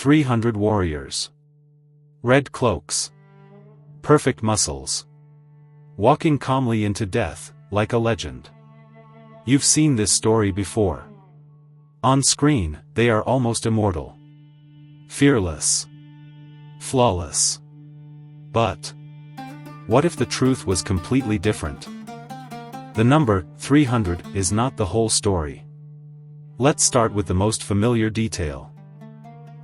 300 warriors. Red cloaks. Perfect muscles. Walking calmly into death, like a legend. You've seen this story before. On screen, they are almost immortal. Fearless. Flawless. But what if the truth was completely different? The number 300 is not the whole story. Let's start with the most familiar detail.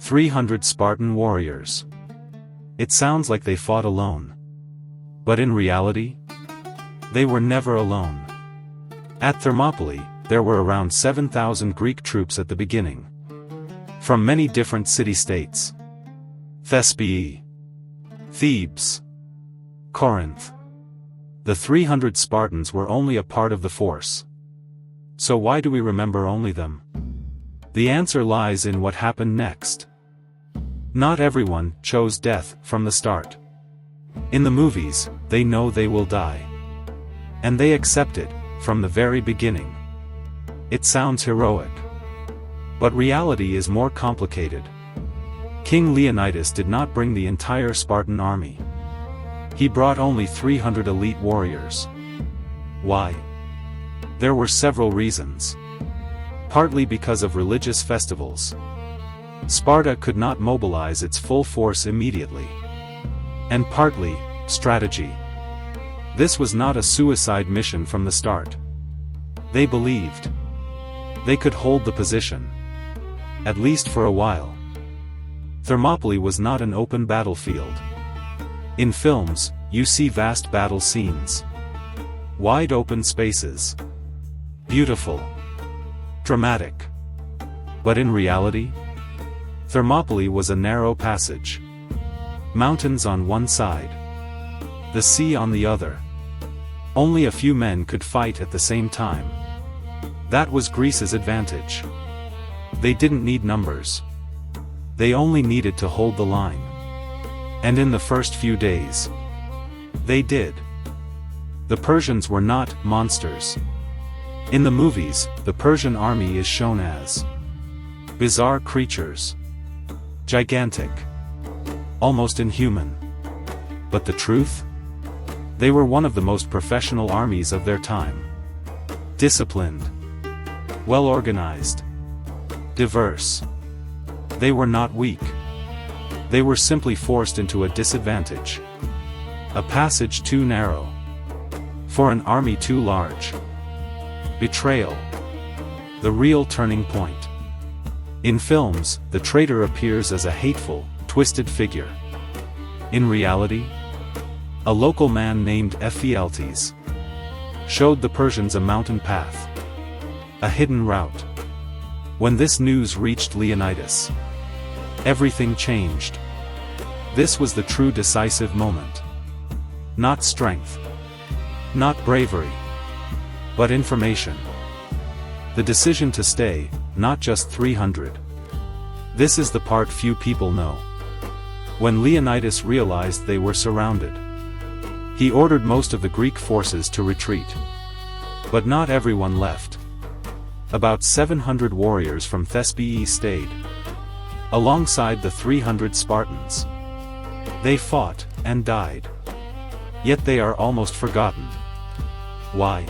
300 Spartan warriors. It sounds like they fought alone. But in reality, they were never alone. At Thermopylae, there were around 7,000 Greek troops at the beginning. From many different city-states. Thespii, Thebes, Corinth. The 300 Spartans were only a part of the force. So why do we remember only them? The answer lies in what happened next. Not everyone chose death from the start. In the movies, they know they will die. And they accept it, from the very beginning. It sounds heroic. But reality is more complicated. King Leonidas did not bring the entire Spartan army. He brought only 300 elite warriors. Why? There were several reasons. Partly because of religious festivals. Sparta could not mobilize its full force immediately. And partly, strategy. This was not a suicide mission from the start. They believed they could hold the position. At least for a while. Thermopylae was not an open battlefield. In films, you see vast battle scenes. Wide open spaces. Beautiful. Dramatic. But in reality, Thermopylae was a narrow passage. Mountains on one side. The sea on the other. Only a few men could fight at the same time. That was Greece's advantage. They didn't need numbers. They only needed to hold the line. And in the first few days, they did. The Persians were not monsters. In the movies, the Persian army is shown as bizarre creatures. Gigantic. Almost inhuman. But the truth? They were one of the most professional armies of their time. Disciplined. Well organized. Diverse. They were not weak. They were simply forced into a disadvantage. A passage too narrow. For an army too large. Betrayal. The real turning point. In films, the traitor appears as a hateful, twisted figure. In reality, a local man named Ephialtes showed the Persians a mountain path. A hidden route. When this news reached Leonidas, everything changed. This was the true decisive moment. Not strength. Not bravery. But information. The decision to stay, not just 300. This is the part few people know. When Leonidas realized they were surrounded, he ordered most of the Greek forces to retreat. But not everyone left. About 700 warriors from Thespii stayed. Alongside the 300 Spartans. They fought, and died. Yet they are almost forgotten. Why?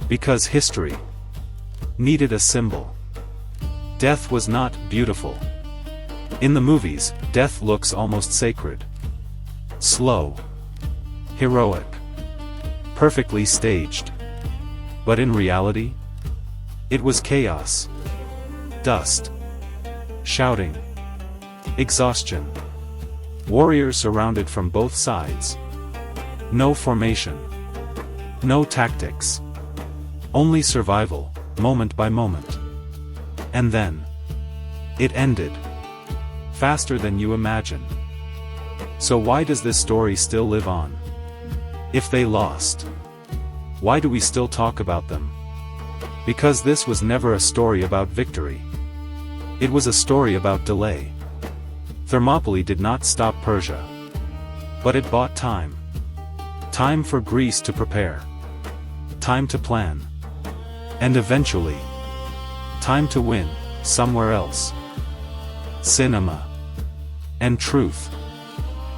Because history needed a symbol. Death was not beautiful. In the movies, death looks almost sacred. Slow. Heroic. Perfectly staged. But in reality, it was chaos. Dust. Shouting. Exhaustion. Warriors surrounded from both sides. No formation. No tactics. Only survival, moment by moment. And then, it ended. Faster than you imagine. So why does this story still live on? If they lost, why do we still talk about them? Because this was never a story about victory. It was a story about delay. Thermopylae did not stop Persia. But it bought time. Time for Greece to prepare. Time to plan. And eventually, time to win, somewhere else. Cinema. and truth.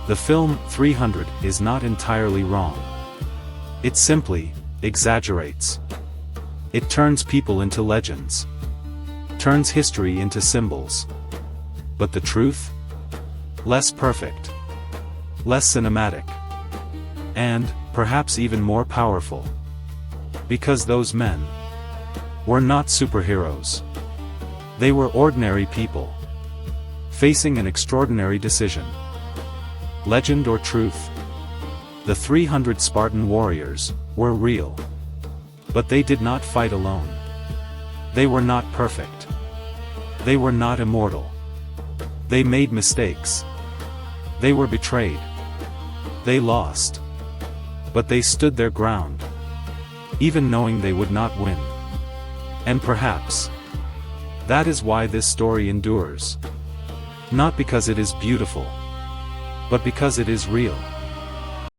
The film 300 is not entirely wrong. It simply exaggerates. It turns people into legends, turns history into symbols. But the truth? Less perfect, less cinematic, and, perhaps even more powerful. Because those men were not superheroes. They were ordinary people, facing an extraordinary decision. Legend or truth? The 300 Spartan warriors were real. But they did not fight alone. They were not perfect. They were not immortal. They made mistakes. They were betrayed. They lost. But they stood their ground, even knowing they would not win. And perhaps that is why this story endures. Not because it is beautiful, but because it is real.